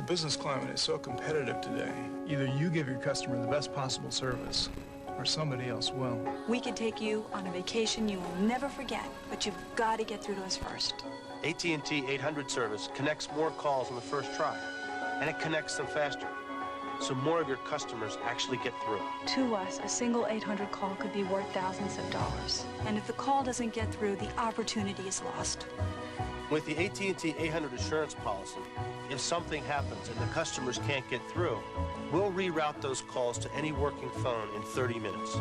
business climate is so competitive today. Either you give your customer the best possible service, or somebody else will. We could take you on a vacation you will never forget, but you've got to get through to us first. AT&T 800 service connects more calls on the first try, and it connects them faster, so more of your customers actually get through. To us, a single 800 call could be worth thousands of dollars. And if the call doesn't get through, the opportunity is lost. With the AT&T 800 assurance policy, if something happens and the customers can't get through, we'll reroute those calls to any working phone in 30 minutes.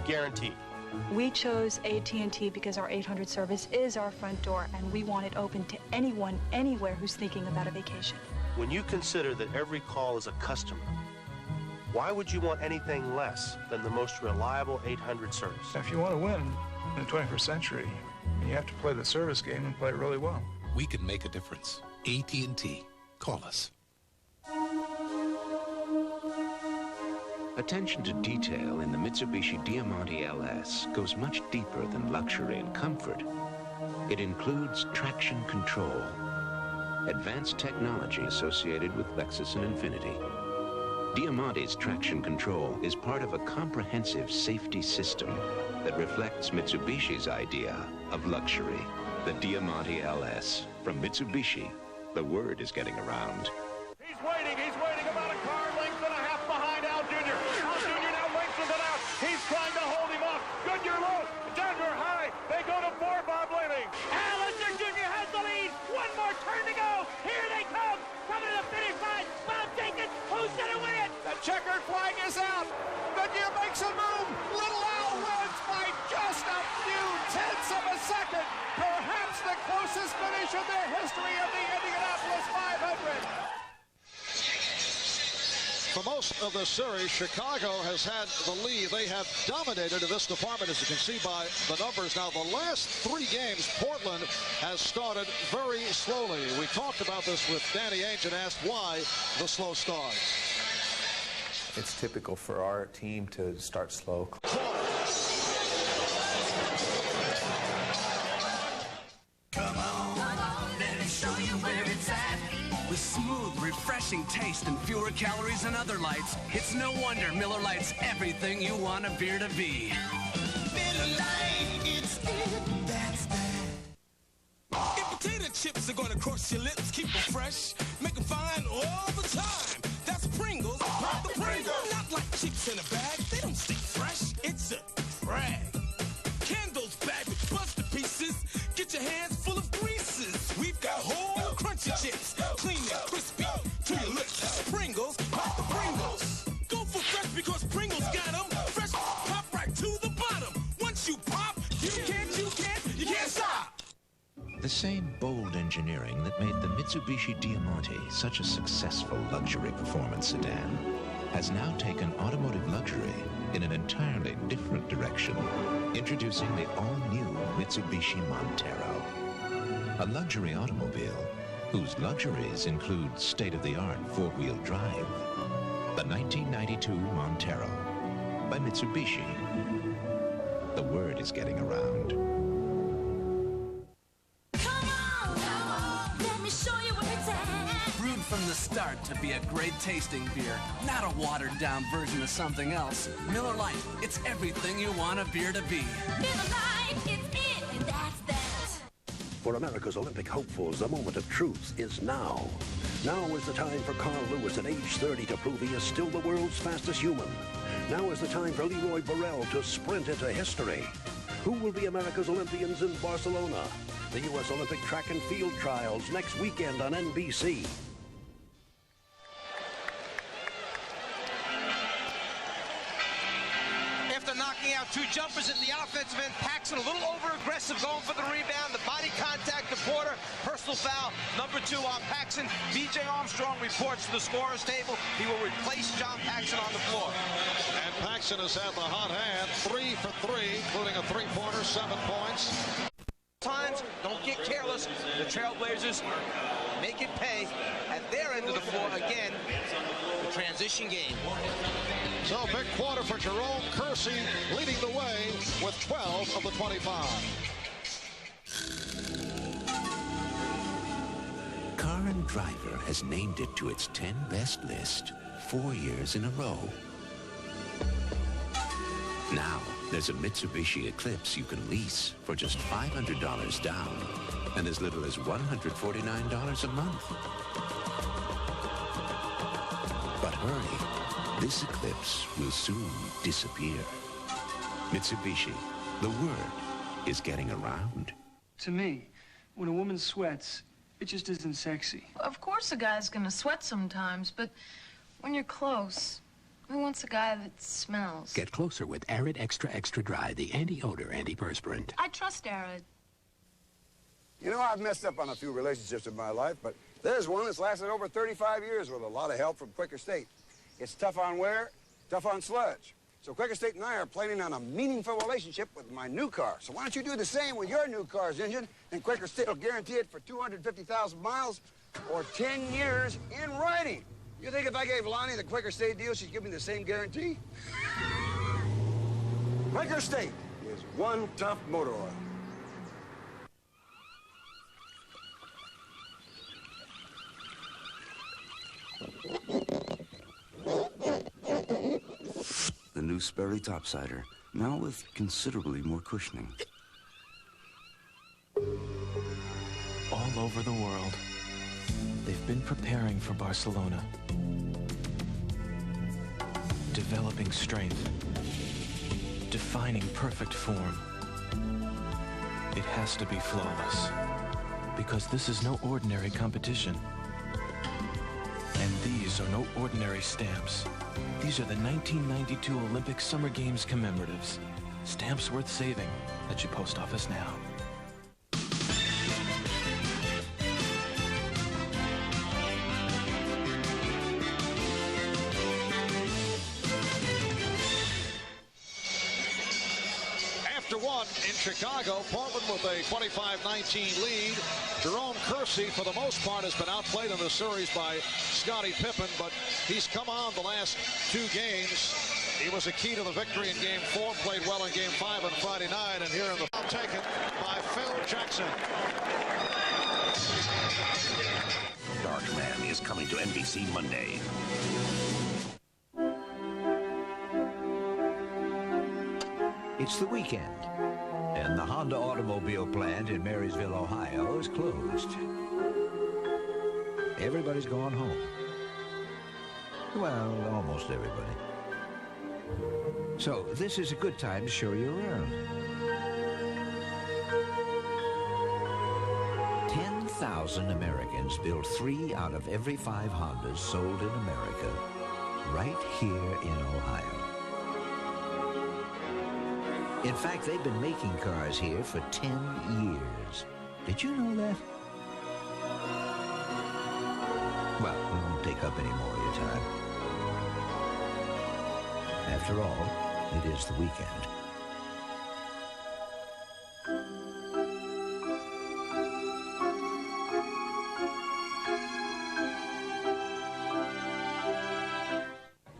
Guaranteed. We chose AT&T because our 800 service is our front door, and we want it open to anyone, anywhere who's thinking about a vacation. When you consider that every call is a customer, why would you want anything less than the most reliable 800 service? If you want to win in the 21st century, you have to play the service game and play it really well. We can make a difference. AT&T. Call us. Attention to detail in the Mitsubishi Diamante LS goes much deeper than luxury and comfort. It includes traction control, advanced technology associated with Lexus and Infiniti. Diamante's traction control is part of a comprehensive safety system that reflects Mitsubishi's idea of luxury. The Diamante LS from Mitsubishi. The word is getting around. He's waiting about a car length and a half behind Al Jr. Al Jr. now lengthens it out. He's trying to hold him off. Goodyear low, Denver high. They go to 4, Bob Lanning. Al Jr. has the lead. One more turn to go. Here they come. Coming to the finish line. Bob Jenkins, who's going to win? The checkered flag is out. Goodyear makes a move. Little Al wins by just a few tenths of a second. Perhaps the closest finish in the history of the Indianapolis 500. For most of the series, Chicago has had the lead. They have dominated in this department, as you can see by the numbers. Now, the last 3 games, Portland has started very slowly. We talked about this with Danny Ainge and asked why the slow start. It's typical for our team to start slow. Come on, let me show you where it's at. With smooth, refreshing taste and fewer calories than other lights, it's no wonder Miller Lite's everything you want a beer to be. Miller Lite, it's it, that's that. If potato chips are gonna cross your lips, keep them fresh, make them fine all the time. That's Pringles, pop the Pringles. Not like chips in a bag, they don't stay fresh, it's a brag. Candles bagged with buster pieces, get your hands full of greases. We've got whole crunchy chips, clean and crispy to your lips. Pringles, pop the Pringles. Go for fresh because Pringles got them. Fresh, pop right to the bottom. Once you pop, you can't stop. The same bold engineering that made the Mitsubishi Diamante such a successful luxury performance sedan has now taken automotive luxury in an entirely different direction. Introducing the all-new Mitsubishi Montero, a luxury automobile whose luxuries include state-of-the-art four-wheel drive. The 1992 Montero by Mitsubishi. The word is getting around. Brewed from the start to be a great tasting beer, not a watered-down version of something else. Miller Lite, it's everything you want a beer to be. Miller Lite, it's it, and that's that. For America's Olympic hopefuls, the moment of truth is now. Now is the time for Carl Lewis at age 30 to prove he is still the world's fastest human. Now is the time for Leroy Burrell to sprint into history. Who will be America's Olympians in Barcelona? The U.S. Olympic Track and Field Trials next weekend on NBC. After knocking out 2 jumpers in the offensive end, Paxson a little over-aggressive going for the rebound. The body contact to Porter. Personal foul, number 2 on Paxson. B.J. Armstrong reports to the scorer's table. He will replace John Paxson on the floor. And Paxson has had the hot hand, 3 for 3, including a 3-pointer, 7 points. Times, don't get careless. The Trailblazers make it pay at their end of the floor again. The transition game. So big quarter for Jerome Kersey, leading the way with 12 of the 25. Car veteran driver has named it to its 10 best list 4 years in a row. Now, there's a Mitsubishi Eclipse you can lease for just $500 down and as little as $149 a month. But hurry, this Eclipse will soon disappear. Mitsubishi, the word is getting around. To me, when a woman sweats, it just isn't sexy. Of course a guy's gonna sweat sometimes, but when you're close, who wants a guy that smells? Get closer with Arid Extra Extra Dry, the anti-odor antiperspirant. I trust Arid. You know, I've messed up on a few relationships in my life, but there's one that's lasted over 35 years with a lot of help from Quaker State. It's tough on wear, tough on sludge. So Quaker State and I are planning on a meaningful relationship with my new car. So why don't you do the same with your new car's engine, and Quaker State will guarantee it for 250,000 miles or 10 years in writing. You think if I gave Lonnie the Quaker State deal, she'd give me the same guarantee? Quaker State is one tough motor oil. The new Sperry topsider, now with considerably more cushioning. All over the world, they've been preparing for Barcelona. Developing strength. Defining perfect form. It has to be flawless, because this is no ordinary competition. And these are no ordinary stamps. These are the 1992 Olympic Summer Games commemoratives. Stamps worth saving at your post office now. After one in Chicago, Portland with a 25-19 lead. Jerome Kersey, for the most part, has been outplayed in the series by Scottie Pippen, but he's come on the last two games. He was a key to the victory in Game 4, played well in Game 5 on Friday night, and here in the taken by Phil Jackson. Dark Man is coming to NBC Monday. It's the weekend, and the Honda automobile plant in Marysville, Ohio is closed. Everybody's gone home. Well, almost everybody. So this is a good time to show you around. 10,000 Americans build 3 out of every 5 Hondas sold in America right here in Ohio. In fact, they've been making cars here for 10 years. Did you know that? Well, we won't take up any more of your time. After all, it is the weekend.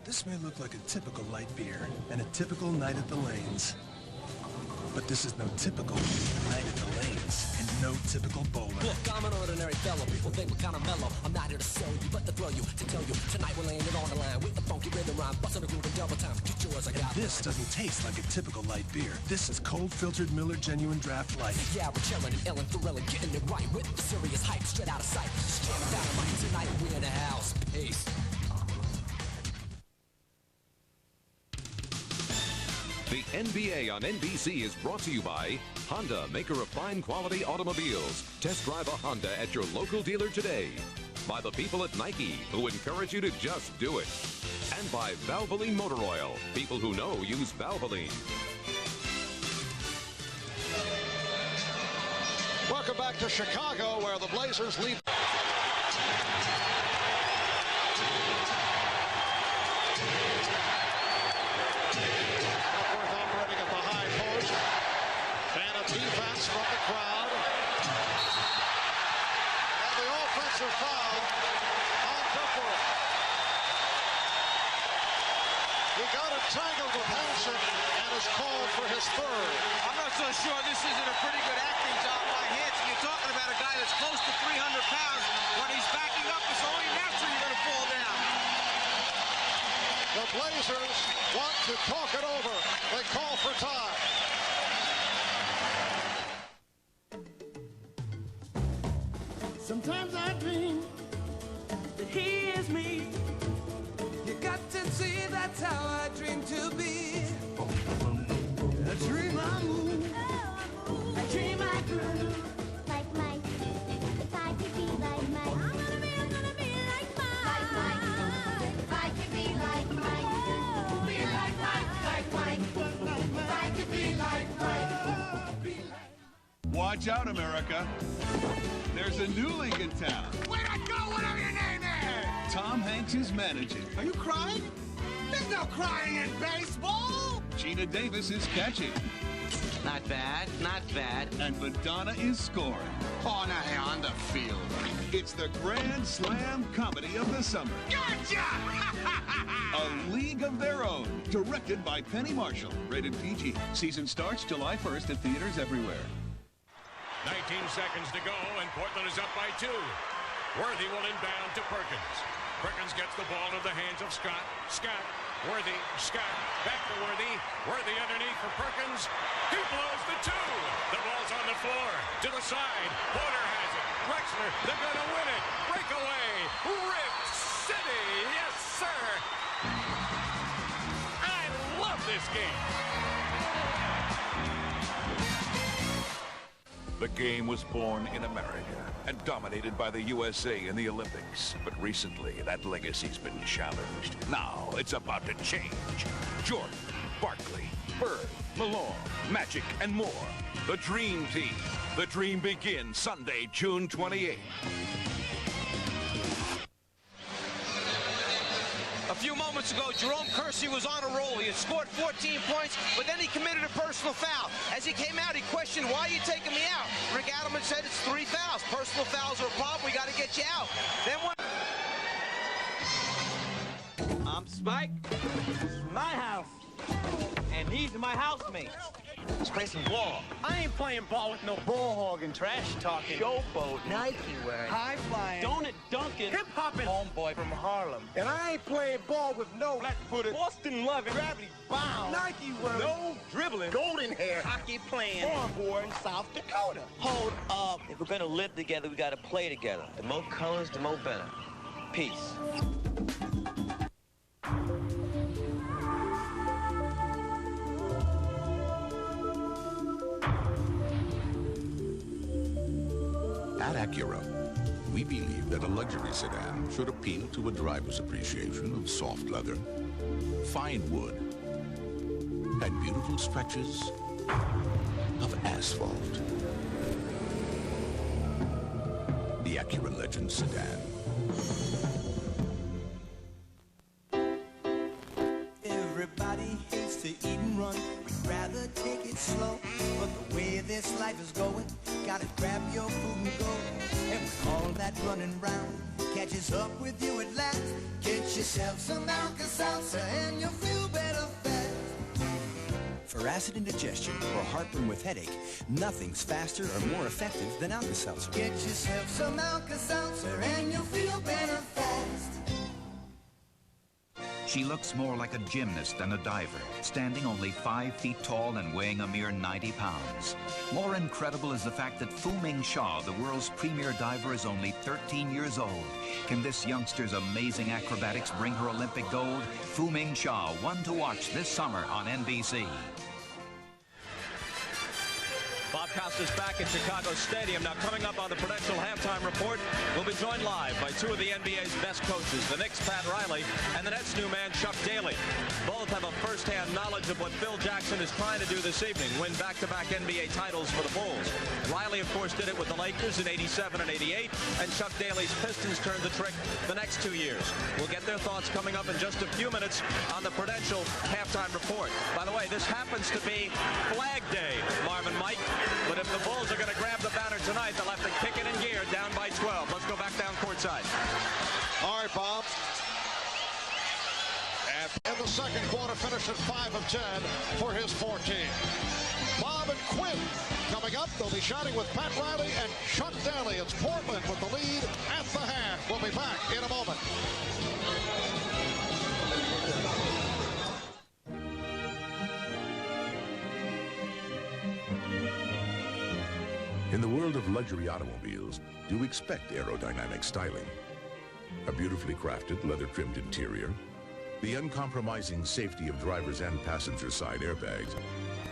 This may look like a typical light beer and a typical night at the lanes. But this is no typical night at the lanes and no typical bowler. Look, I'm an ordinary fellow. People think we're kind of mellow. I'm not here to sell you, but to throw you, to tell you. Tonight we're laying it on the line with the funky rhythm rhyme. Busting the groove in double time. Get yours, I got. This doesn't taste like a typical light beer. This is cold filtered Miller Genuine Draft Light. Yeah, we're chilling and Ellen Thorelli getting it right with the serious hype straight out of sight. Jamming dynamite tonight. We're in the house. Peace. The NBA on NBC is brought to you by Honda, maker of fine quality automobiles. Test drive a Honda at your local dealer today. By the people at Nike, who encourage you to just do it. And by Valvoline Motor Oil. People who know use Valvoline. Welcome back to Chicago, where the Blazers lead. Defense from the crowd. And the offensive foul on Duckworth. He got entangled with Hansen and is called for his third. I'm not so sure this isn't a pretty good acting job by Hansen. You're talking about a guy that's close to 300 pounds when he's back The Blazers want to talk it over. They call for time. Sometimes I dream that he is me. You got to see that's how I dream to be. I dream I move. I dream I groove. Like Mike. If I could be like Mike. I'm gonna be like Mike. Like Mike. If I could be like Mike. Be like Mike. Like Mike. If I could be like Mike. Watch out, America. There's a new league in town. Way to go, whatever your name is! Tom Hanks is managing. Are you crying? There's no crying in baseball! Gina Davis is catching. Not bad, not bad. And Madonna is scoring. Oh, now hey, on the field. It's the Grand Slam comedy of the summer. Gotcha! A League of Their Own, directed by Penny Marshall. Rated PG. Season starts July 1st at theaters everywhere. 19 seconds to go, and Portland is up by 2. Worthy will inbound to Perkins. Perkins gets the ball into the hands of Scott. Scott, Worthy, Scott, back to Worthy. Worthy underneath for Perkins. He blows the 2. The ball's on the floor. To the side. Porter has it. Drexler, they're going to win it. Breakaway. Rip City. Yes, sir. I love this game. The game was born in America and dominated by the USA in the Olympics. But recently, that legacy's been challenged. Now, it's about to change. Jordan, Barkley, Bird, Malone, Magic, and more. The Dream Team. The dream begins Sunday, June 28th. A few moments ago, Jerome Kersey was on a roll. He had scored 14 points, but then he committed a personal foul. As he came out, he questioned, why are you taking me out? Rick Adelman said it's 3 fouls. Personal fouls are a problem. We got to get you out. Then when... I'm Spike. This is my house. And these are my housemates. Let's play some ball. I ain't playing ball with no ball hogging, trash talking, showboat, Nike wearing, high flying, donut dunking, hip hopping, homeboy from Harlem. And I ain't playing ball with no flat-footed, Boston loving, gravity bound, Nike wearing, no dribbling, golden hair, hockey playing, farm boy from South Dakota. Hold up. If we're gonna live together, we gotta play together. The more colors, the more better. Peace. At Acura, we believe that a luxury sedan should appeal to a driver's appreciation of soft leather, fine wood, and beautiful stretches of asphalt. The Acura Legend sedan. Everybody hates to eat and run. We'd rather take it slow. But the way this life is going, gotta grab your food and go. And when all that running round catches up with you at last, get yourself some Alka-Seltzer and you'll feel better fast. For acid indigestion or heartburn with headache, nothing's faster or more effective than Alka-Seltzer. Get yourself some Alka-Seltzer and you'll feel better fast. She looks more like a gymnast than a diver, standing only 5 feet tall and weighing a mere 90 pounds. More incredible is the fact that Fu Ming Shaw, the world's premier diver, is only 13 years old. Can this youngster's amazing acrobatics bring her Olympic gold? Fu Ming Shaw, one to watch this summer on NBC. Bob Costas back at Chicago Stadium. Now coming up on the Prudential Halftime Report, we'll be joined live by 2 of the NBA's best coaches, the Knicks' Pat Riley and the Nets' new man, Chuck Daly. Both have a first-hand knowledge of what Phil Jackson is trying to do this evening, win back-to-back NBA titles for the Bulls. Riley, of course, did it with the Lakers in '87 and '88, and Chuck Daly's Pistons turned the trick the next 2 years. We'll get their thoughts coming up in just a few minutes on the Prudential Halftime Report. By the way, this happens to be Flag Day, Marvin Mike. But if the Bulls are going to grab the banner tonight, they'll have to kick it in gear down by 12. Let's go back down courtside. All right, Bob. And in the second quarter, finished at 5 of 10 for his 14. Bob and Quinn coming up. They'll be shouting with Pat Riley and Chuck Daly. It's Portland with the lead at the half. We'll be back in a moment. of luxury automobiles, you expect aerodynamic styling. A beautifully crafted, leather-trimmed interior, the uncompromising safety of driver's and passenger side airbags,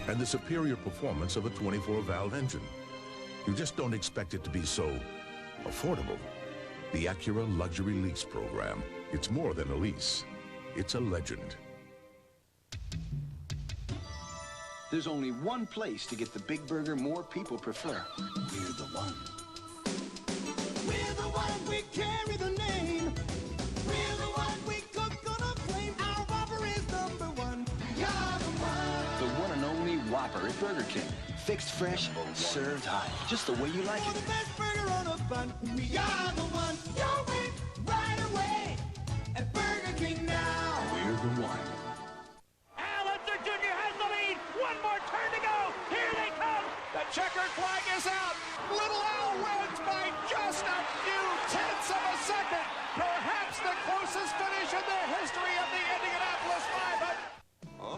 and the superior performance of a 24-valve engine. You just don't expect it to be so affordable. The Acura Luxury Lease Program. It's more than a lease. It's a legend. There's only one place to get the big burger more people prefer. We're the one. We're the one, we carry the name. We're the one, we cook on a flame. Our Whopper is #1. You're the one. The one and only Whopper at Burger King. Fixed fresh, served hot. Just the way you like For it. the best burger on a bun. We are the one. You'll win right away at Burger King now. We're the one. Allister Jr. has the lead. One more turn to go. Here they come. The checkered flag is out. Little Al wins by just a few tenths of a second. Perhaps the closest finish in the history of the Indianapolis 500.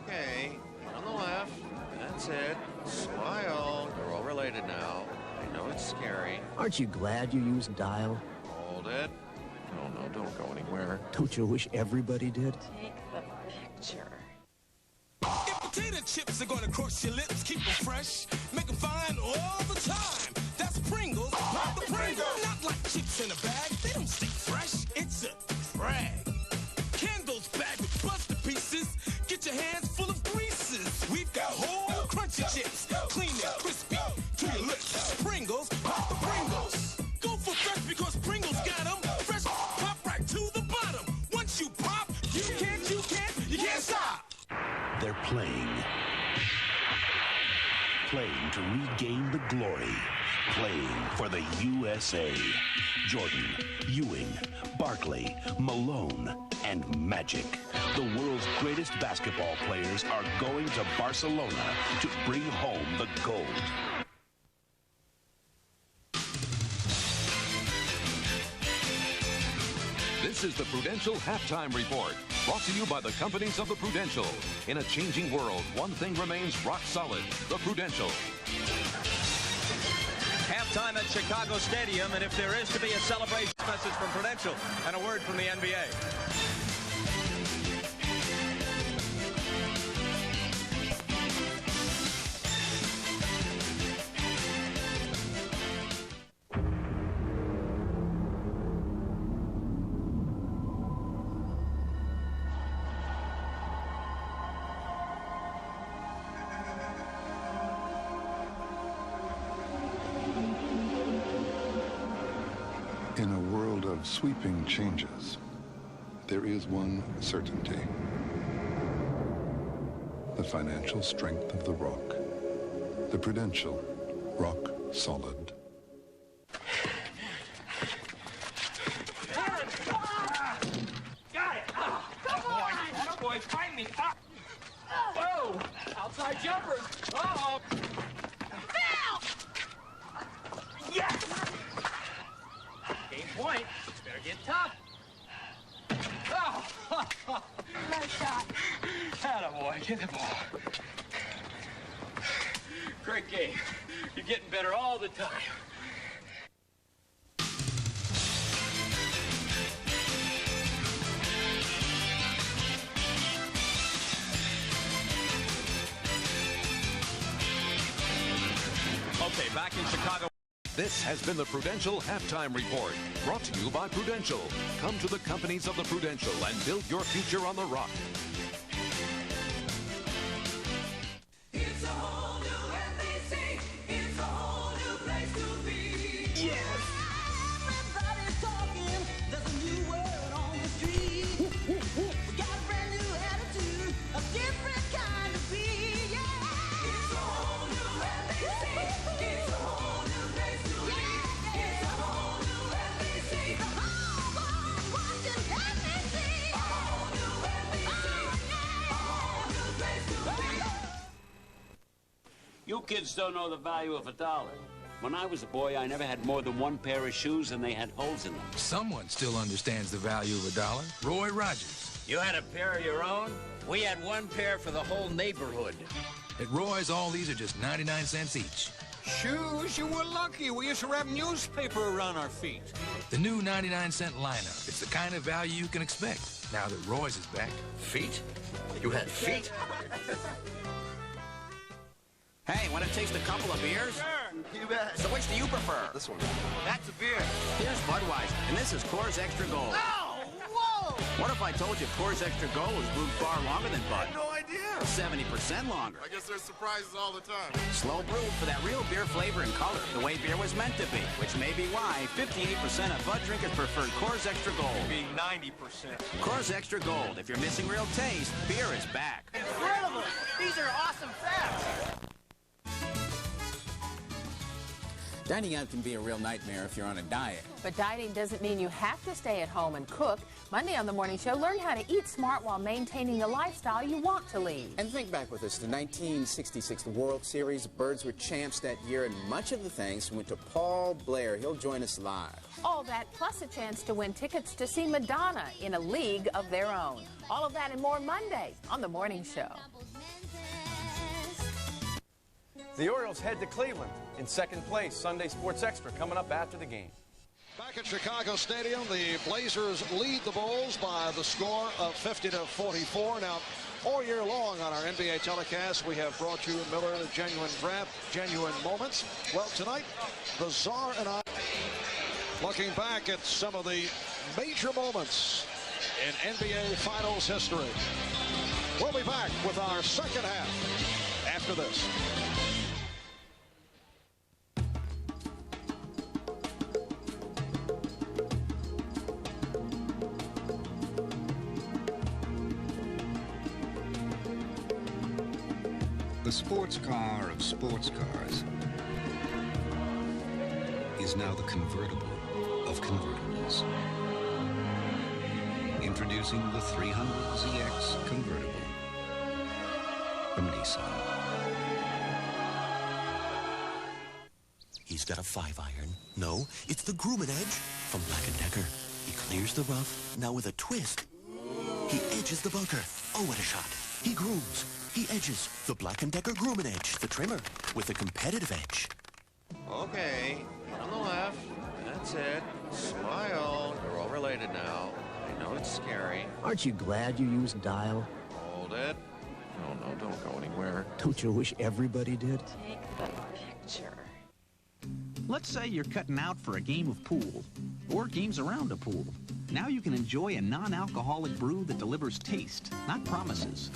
Okay, on the left. That's it. Smile. They're all related now. I know it's scary. Aren't you glad you used dial? Hold it. No, don't go anywhere. Don't you wish everybody did? Take the picture. If potato chips are gonna cross your lips, keep them fresh, make them fine all the time. That's Pringles, pop the Pringles. Not like chips in a bag, they don't stay fresh. It's a drag. Candles bagged with buster pieces. Get your hands full of greases. We've got whole crunchy chips, clean and crispy to your lips. Pringles, pop the Pringles. Go for fresh because Pringles got them. Fresh, pop right to the bottom. Once you pop, you can't stop. They're playing. Playing to regain the glory. Playing for the USA. Jordan, Ewing, Barkley, Malone, and Magic. The world's greatest basketball players are going to Barcelona to bring home the gold. This is the Prudential Halftime Report, brought to you by the companies of the Prudential. In a changing world, one thing remains rock solid: the Prudential. Halftime at Chicago Stadium, and if there is to be a celebration, message from Prudential and a word from the NBA. In a world of sweeping changes, there is one certainty: the financial strength of the rock. The Prudential, rock solid. Got it. Come on. That boy, find me. Whoa. Outside jumpers. Uh-oh. Phil! Yes! Game point. Better get tough. Oh! Nice shot. Attaboy. Get the ball. Great game. You're getting better all the time. Okay, back in Chicago. This has been the Prudential Halftime Report, brought to you by Prudential. Come to the companies of the Prudential and build your future on the rock. It's a whole new NBC. It's a whole new place to be. Yes. Everybody's talking. There's a new word on the street. We got a brand new attitude, a different kind of beat. Yeah. It's a whole new NBC. It's a whole new place to be. It's a whole new NBC. The whole world watching NBC. A whole new NBC. A whole new place to be. You kids don't know the value of $1. When I was a boy, I never had more than one pair of shoes, and they had holes in them. Someone still understands the value of $1. Roy Rogers. You had a pair of your own? We had one pair for the whole neighborhood. At Roy's, all these are just 99 cents each. Shoes, you were lucky. We used to wrap newspaper around our feet. The new 99-cent lineup. It's the kind of value you can expect now that Roy's is back. Feet? You had feet? Hey, want to taste a couple of beers? Sure. You bet. So which do you prefer? This one. That's a beer. Here's Budweiser, and this is Coors Extra Gold. Oh, whoa! What if I told you Coors Extra Gold was brewed far longer than Bud? I had no idea. 70% longer. I guess there's surprises all the time. Slow brewed for that real beer flavor and color, the way beer was meant to be, which may be why 58% of Bud drinkers prefer Coors Extra Gold. Being 90%. Coors Extra Gold. If you're missing real taste, beer is back. Incredible! These are awesome facts. Dining out can be a real nightmare if you're on a diet. But dieting doesn't mean you have to stay at home and cook. Monday on The Morning Show, learn how to eat smart while maintaining the lifestyle you want to lead. And think back with us, the 1966 World Series, Birds were champs that year, and much of the thanks went to Paul Blair. He'll join us live. All that plus a chance to win tickets to see Madonna in a league of their own. All of that and more Monday on The Morning Show. The Orioles head to Cleveland in second place. Sunday Sports Extra coming up after the game. Back at Chicago Stadium, the Blazers lead the Bulls by the score of 50-44. Now, all year long on our NBA telecast, we have brought you Miller, Genuine Draft, Genuine Moments. Well, tonight, the Czar and I looking back at some of the major moments in NBA Finals history. We'll be back with our second half after this. The sports car of sports cars is now the convertible of convertibles. Introducing the 300ZX convertible from Nissan. He's got a 5-iron. No, it's the Grumman Edge from Black & Decker. He clears the rough, now with a twist. He edges the bunker. Oh, what a shot. He grooms. He edges. The Black & Decker Grumman Edge, the trimmer, with a competitive edge. Okay, on the left. That's it. Smile. You're all related now. I know it's scary. Aren't you glad you used dial? Hold it. No, don't go anywhere. Don't you wish everybody did? Take the picture. Let's say you're cutting out for a game of pool, or games around a pool. Now you can enjoy a non-alcoholic brew that delivers taste, not promises.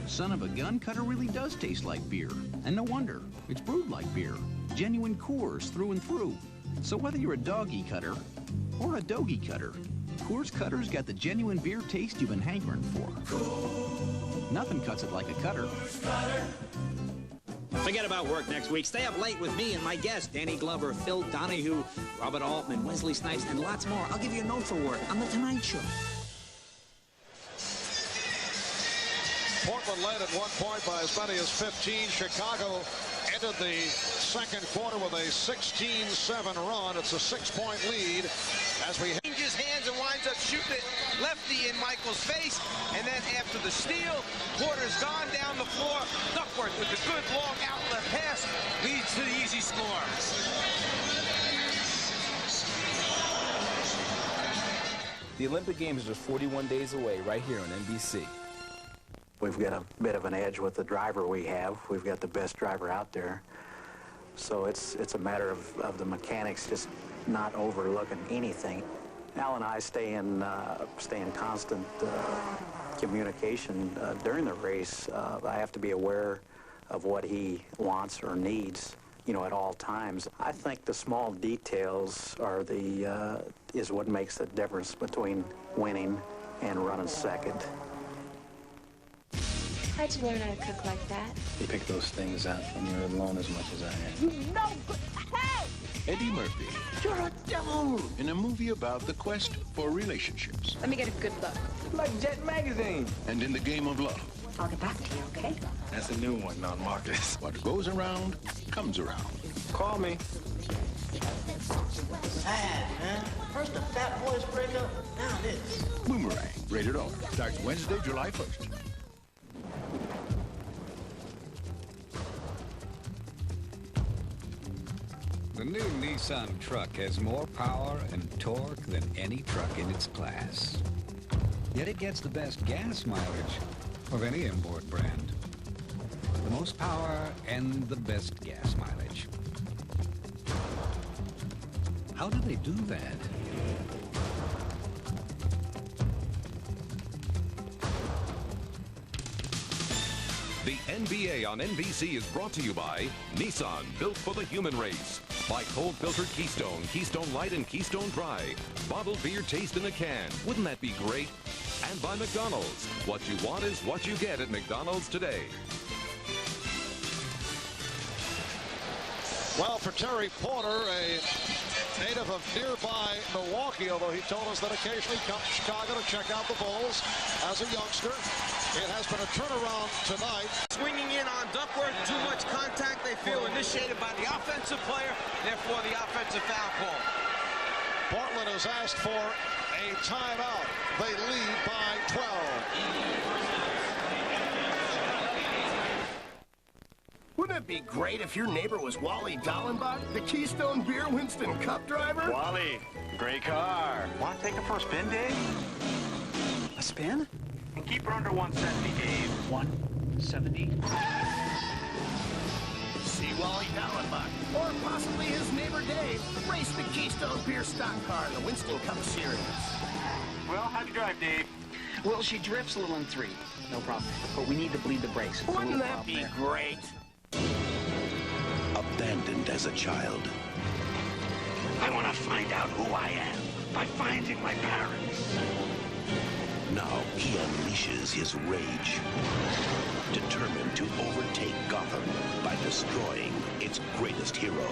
Son of a Gun Cutter really does taste like beer, and no wonder. It's brewed like beer. Genuine Coors through and through. So whether you're a doggy cutter or a dogie cutter, Coors Cutter's got the genuine beer taste you've been hankering for. Nothing cuts it like a cutter. Forget about work next week. Stay up late with me and my guests, Danny Glover, Phil Donahue, Robert Altman, Wesley Snipes, and lots more. I'll give you a note for work on The Tonight Show. Portland led at one point by as many as 15. Chicago ended the second quarter with a 16-7 run. It's a 6-point lead as we changes hands and winds up shooting it lefty in Michael's face. And then after the steal, Porter's gone down the floor. Duckworth with the good long outlet pass leads to the easy score. The Olympic Games are just 41 days away right here on NBC. We've got a bit of an edge with the driver we have. We've got the best driver out there. So it's a matter of the mechanics just not overlooking anything. Al and I stay in constant communication during the race. I have to be aware of what he wants or needs, at all times. I think the small details are is what makes the difference between winning and running second. How'd you learn how to cook like that? You pick those things out when you're alone as much as I am. You know good. Hey! Eddie Murphy. You're a devil! In a movie about the quest for relationships. Let me get a good look. Like Jet Magazine. And in the game of love. I'll get back to you, okay? That's a new one, not Marcus. What goes around, comes around. Call me. Sad, man. First the Fat Boys break up, now this. Boomerang, rated R. Starts Wednesday, July 1st. The new Nissan truck has more power and torque than any truck in its class. Yet it gets the best gas mileage of any import brand. The most power and the best gas mileage. How do they do that? The NBA on NBC is brought to you by Nissan, built for the human race. By cold-filtered Keystone, Keystone Light, and Keystone Dry. Bottled beer taste in a can. Wouldn't that be great? And by McDonald's. What you want is what you get at McDonald's today. Well, for Terry Porter, a native of nearby Milwaukee, although he told us that occasionally he comes to Chicago to check out the Bulls as a youngster. It has been a turnaround tonight. Swinging in on Duckworth, too much contact they feel initiated by the offensive player, therefore the offensive foul call. Portland has asked for a timeout. They lead by 12. Wouldn't it be great if your neighbor was Wally Dallenbach, the Keystone Beer Winston Cup driver? Wally, great car. Want to take it for a spin, Dave? A spin? And keep her under 170, Dave. 170? See Wally Dallenbach, or possibly his neighbor Dave, race the Keystone Beer stock car in the Winston Cup Series. Well, how'd you drive, Dave? Well, she drifts a little in 3. No problem. But we need to bleed the brakes. Wouldn't that be great? Abandoned as a child. I want to find out who I am by finding my parents. Now he unleashes his rage, determined to overtake Gotham by destroying its greatest hero.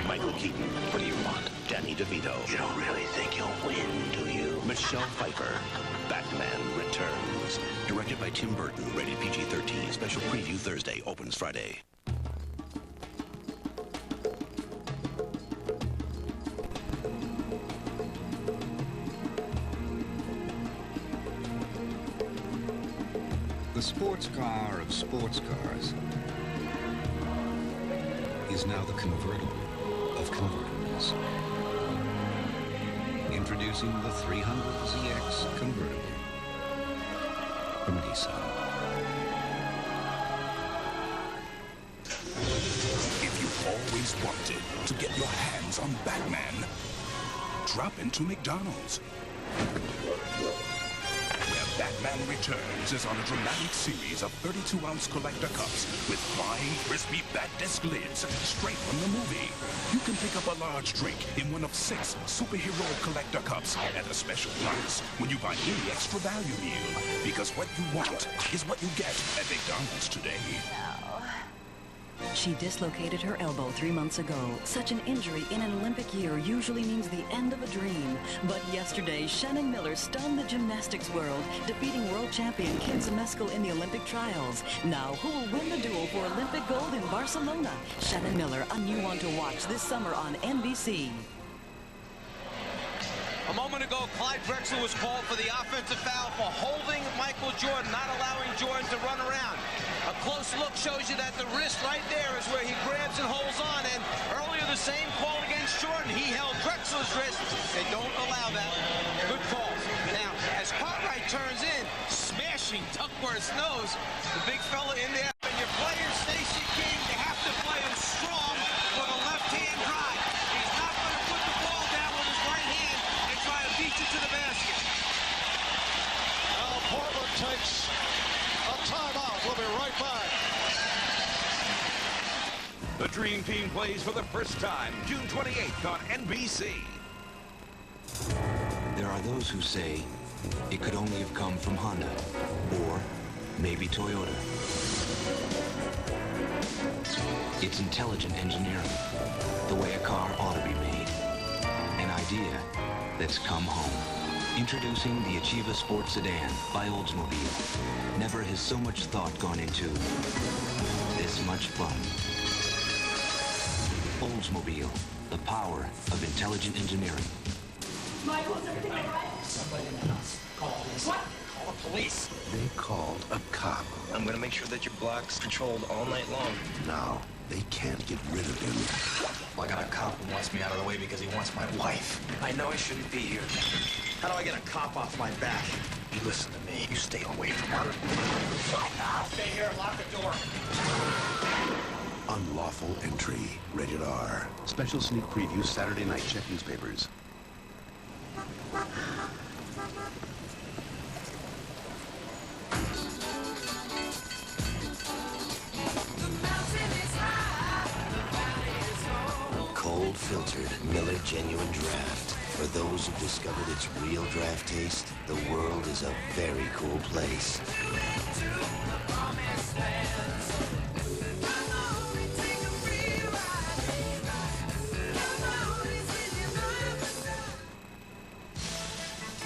Michael Keaton. What do you want? Danny DeVito. You don't really think you'll win, do you? Michelle Pfeiffer. Batman Returns. Directed by Tim Burton. Rated PG-13. Special preview Thursday. Opens Friday. The sports car of sports cars is now the convertible of convertibles. Introducing the 300ZX convertible from Nissan. If you've always wanted to get your hands on Batman, drop into McDonald's. Batman Returns is on a dramatic series of 32-ounce collector cups with fine, crispy bat disc lids straight from the movie. You can pick up a large drink in one of 6 superhero collector cups at a special price when you buy any extra value meal. Because what you want is what you get at McDonald's today. She dislocated her elbow 3 months ago. Such an injury in an Olympic year usually means the end of a dream. But yesterday, Shannon Miller stunned the gymnastics world, defeating world champion Kim Zmeskal in the Olympic trials. Now, who will win the duel for Olympic gold in Barcelona? Shannon Miller, a new one to watch this summer on NBC. A moment ago, Clyde Drexler was called for the offensive foul for holding Michael Jordan, not allowing Jordan to run around. A close look shows you that the wrist right there is where he grabs and holds on. And earlier, the same call against Jordan. He held Drexler's wrist. They don't allow that. Good call. Now, as Cartwright turns in, smashing Duckworth's nose, the big fella in there. And your player, Stacey King, you have to play him strong with a left-hand drive. He's not going to put the ball down with his right hand and try to beat you to the basket. Now Portland takes a timeout. We'll be right back. The Dream Team plays for the first time June 28th on NBC. There are those who say it could only have come from Honda, or maybe Toyota. It's intelligent engineering, the way a car ought to be made. An idea that's come home. Introducing the Achieva Sport Sedan by Oldsmobile. Never has so much thought gone into this much fun. Oldsmobile, the power of intelligent engineering. Michael, is everything all right? Somebody in the house. Call the police. What? Call the police. They called a cop. I'm gonna make sure that your block's patrolled all night long. Now, they can't get rid of him. I got a cop. cop who wants me out of the way because he wants my wife. I know I shouldn't be here. How do I get a cop off my back? You listen to me. You stay away from her. Fine, I'll stay here and lock the door. Unlawful entry. Rated R. Special sneak previews Saturday night. Check newspapers. Cold filtered Miller Genuine Draft. For those who've discovered its real draft taste, the world is a very cool place.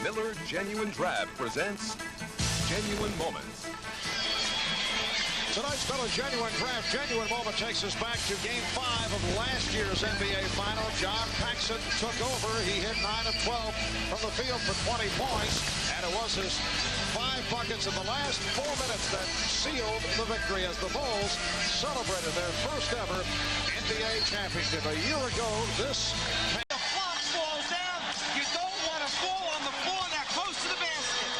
Miller Genuine Draft presents Genuine Moments. Tonight's Miller Genuine Draft Genuine Moment takes us back to Game 5 of last year's NBA Final. John Paxson took over. He hit 9 of 12 from the field for 20 points, and it was his 5 buckets in the last 4 minutes that sealed the victory as the Bulls celebrated their first ever NBA championship. A year ago, this... The flop falls down. You don't want to fall on the floor that close to the basket.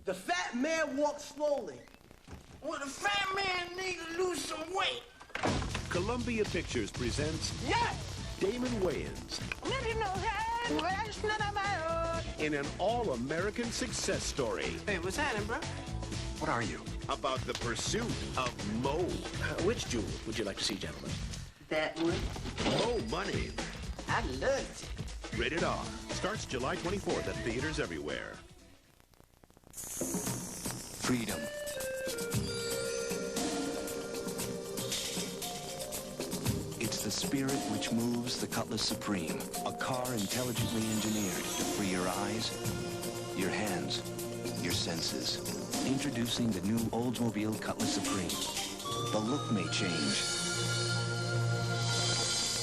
The fat man walks slowly. Well, the fat man needs to lose some weight. Columbia Pictures presents Damon Wayans in an all-American success story. Hey, what's happening, bro? What are you? About the pursuit of Mo. Which jewel would you like to see, gentlemen? That one. Mo Money. I loved it. Rated R. Starts July 24th at theaters everywhere. Freedom. It's the spirit which moves the Cutlass Supreme, a car intelligently engineered to free your eyes, your hands, your senses. Introducing the new Oldsmobile Cutlass Supreme. The look may change,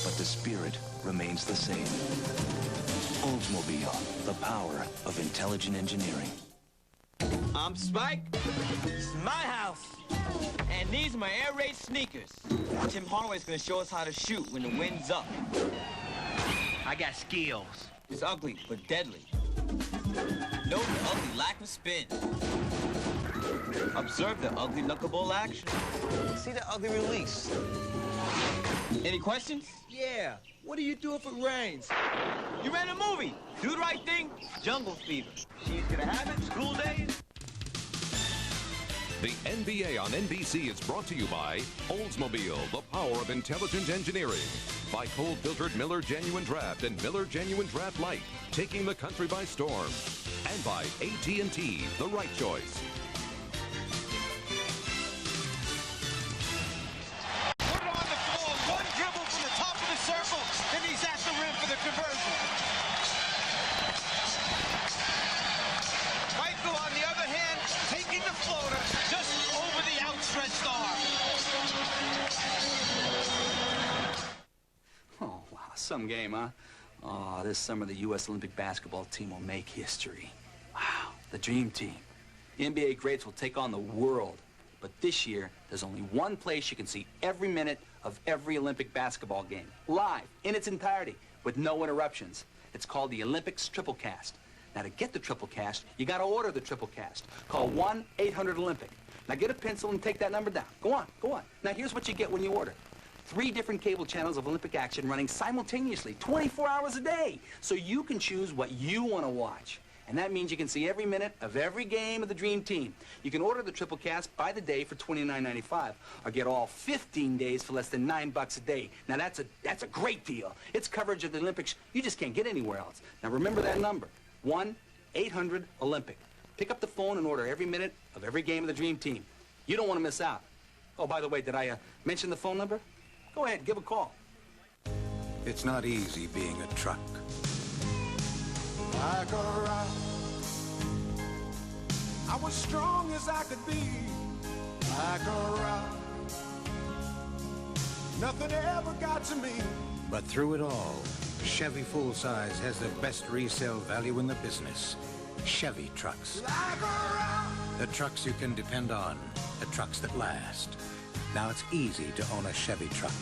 but the spirit remains the same. Oldsmobile, the power of intelligent engineering. I'm Spike. This is my house. And these are my air raid sneakers. Tim Hardaway's gonna show us how to shoot when the wind's up. I got skills. It's ugly, but deadly. Note the ugly lack of spin. Observe the ugly knuckleball action. See the ugly release. Any questions? Yeah. What do you do if it rains? You ran a movie. Do the right thing. Jungle fever. She's gonna have it. School days. The NBA on NBC is brought to you by Oldsmobile, the power of intelligent engineering. By cold-filtered Miller Genuine Draft and Miller Genuine Draft Light, taking the country by storm. And by AT&T, the right choice. Put it on the floor. One dribble from the top of the circle. Then he's at the rim for the conversion. Michael, on the other hand, taking the floater just over the outstretched arm. Oh, wow. Some game, huh? Oh, this summer the U.S. Olympic basketball team will make history. Wow, the dream team. The NBA greats will take on the world. But this year, there's only one place you can see every minute of every Olympic basketball game. Live, in its entirety, with no interruptions. It's called the Olympics Triplecast. Now, to get the Triplecast, you got to order the Triplecast. Call 1-800-OLYMPIC. Now, get a pencil and take that number down. Go on, go on. Now, here's what you get when you order. 3 different cable channels of Olympic action running simultaneously, 24 hours a day. So you can choose what you want to watch. And that means you can see every minute of every game of the Dream Team. You can order the Triplecast by the day for $29.95, or get all 15 days for less than $9 a day. Now that's a great deal. It's coverage of the Olympics you just can't get anywhere else. Now remember that number, 1-800-OLYMPIC. Pick up the phone and order every minute of every game of the Dream Team. You don't want to miss out. Oh, by the way, did I mention the phone number? Go ahead, give a call. It's not easy being a truck. Like a rock, I was strong as I could be. Like a rock, nothing ever got to me. But through it all, Chevy full-size has the best resale value in the business. Chevy trucks. Like a rock, The trucks you can depend on. The trucks that last. Now it's easy to own a Chevy truck.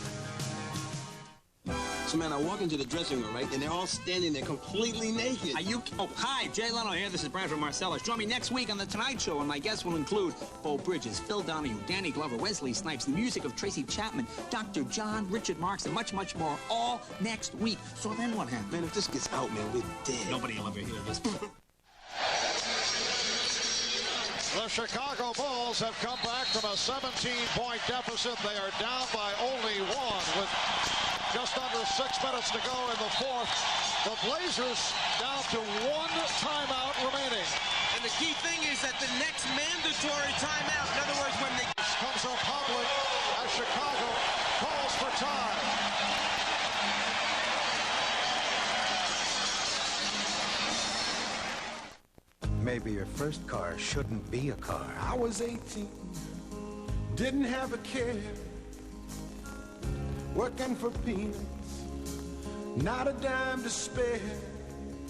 So, man, I walk into the dressing room, right, and they're all standing there completely naked. Are you... Oh, hi, Jay Leno here. This is Brad from Marcellus. Join me next week on The Tonight Show, and my guests will include Bo Bridges, Phil Donahue, Danny Glover, Wesley Snipes, the music of Tracy Chapman, Dr. John, Richard Marx, and much, much more, all next week. So then what happens? Man, if this gets out, man, we're dead. Nobody will ever hear this. The Chicago Bulls have come back from a 17-point deficit. They are down by only one with just under 6 minutes to go in the fourth. The Blazers down to one timeout remaining. And the key thing is that the next mandatory timeout, in other words, when they... comes up public as Chicago calls for time. Maybe your first car shouldn't be a car. I was 18, didn't have a care, working for peanuts, not a dime to spare.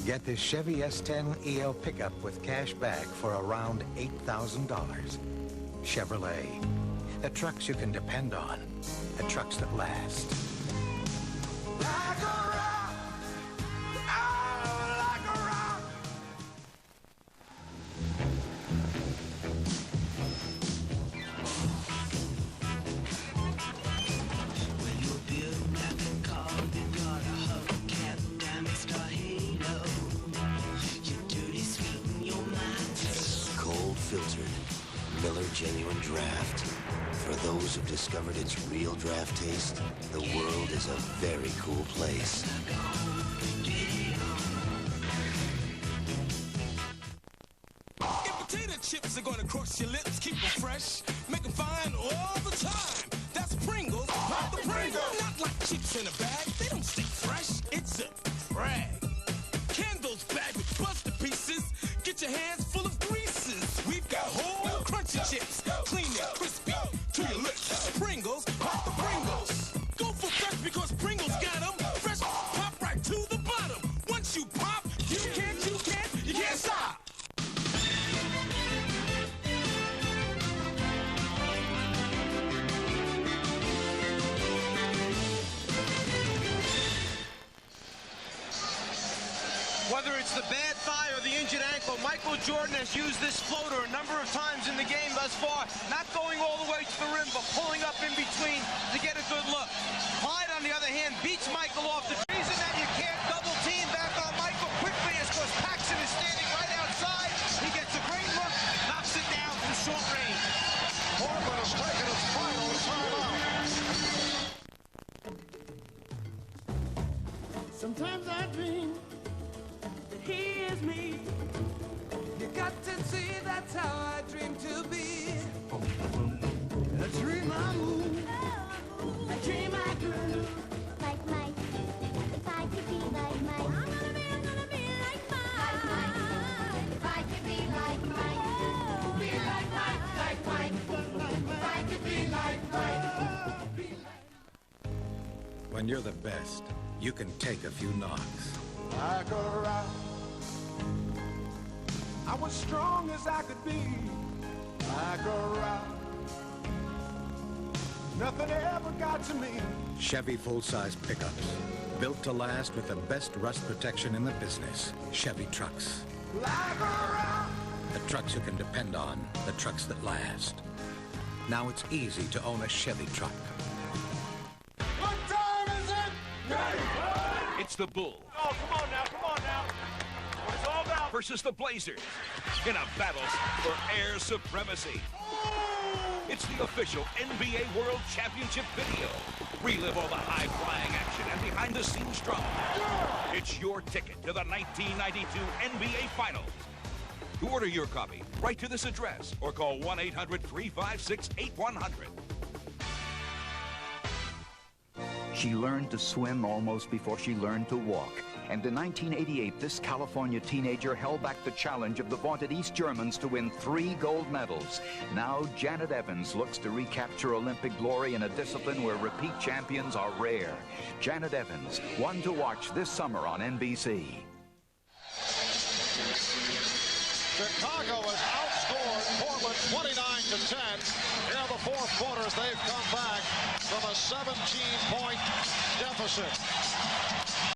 Get this Chevy S10 EL pickup with cash back for around $8,000. Chevrolet. The trucks you can depend on. The trucks that last. Like a rock, oh, like a rock. When you build like a car, you got a hubcap, diamond star halo. You're dirty, sweet, and your mind. Cold filtered. Miller Genuine Draft. For those who've discovered its real draft taste, the world is a very cool place. If potato chips are gonna crush your lips, keep them fresh, make them fine all the time. That's Pringles, pop the Pringles. Not like chips in a bag, they don't stay fresh. It's a brag. Candles bagged with buster pieces, get your hands full of greases. We've got whole crunchy chips, clean and crispy to your lips. Pringles, pop the Pringles. Go for fresh because Pringles got them. Fresh, pop right to the bottom. Once you pop, you can't stop. Whether it's the bad thigh or the injured ankle, Michael Jordan has used this floater a number of times in the game thus far, not going all the way to the rim, but pulling up in between to get a good look. Clyde, on the other hand, beats Michael off. The reason that you can't double team back on Michael quickly is because Paxson is standing right outside. He gets a great look, knocks it down from short range. Portland has taken its final timeout. Sometimes I dream that he is me. You got to see that's how I dream to be. A dream I move, a dream I grew. Like Mike, if I could be like Mike. I'm gonna be like Mike. Like Mike, if I could be like Mike. Be like Mike. If I could be like Mike. When you're the best, you can take a few knocks. Like a rock, I was strong as I could be. Like a rock, nothing ever got to me. Chevy full-size pickups. Built to last with the best rust protection in the business. Chevy trucks. Like a rock. The trucks you can depend on. The trucks that last. Now it's easy to own a Chevy truck. What time is it? It's the Bulls Oh, come on now. What it's all about. versus the Blazers in a battle for air supremacy. It's the official NBA World Championship video. Relive all the high-flying action and behind-the-scenes drama. It's your ticket to the 1992 NBA Finals. To order your copy, write to this address or call 1-800-356-8100. She learned to swim almost before she learned to walk. And in 1988, this California teenager held back the challenge of the vaunted East Germans to win 3 gold medals. Now Janet Evans looks to recapture Olympic glory in a discipline where repeat champions are rare. Janet Evans, one to watch this summer on NBC. Chicago has outscored Portland 29-10. In the fourth quarters, they've come back from a 17-point deficit.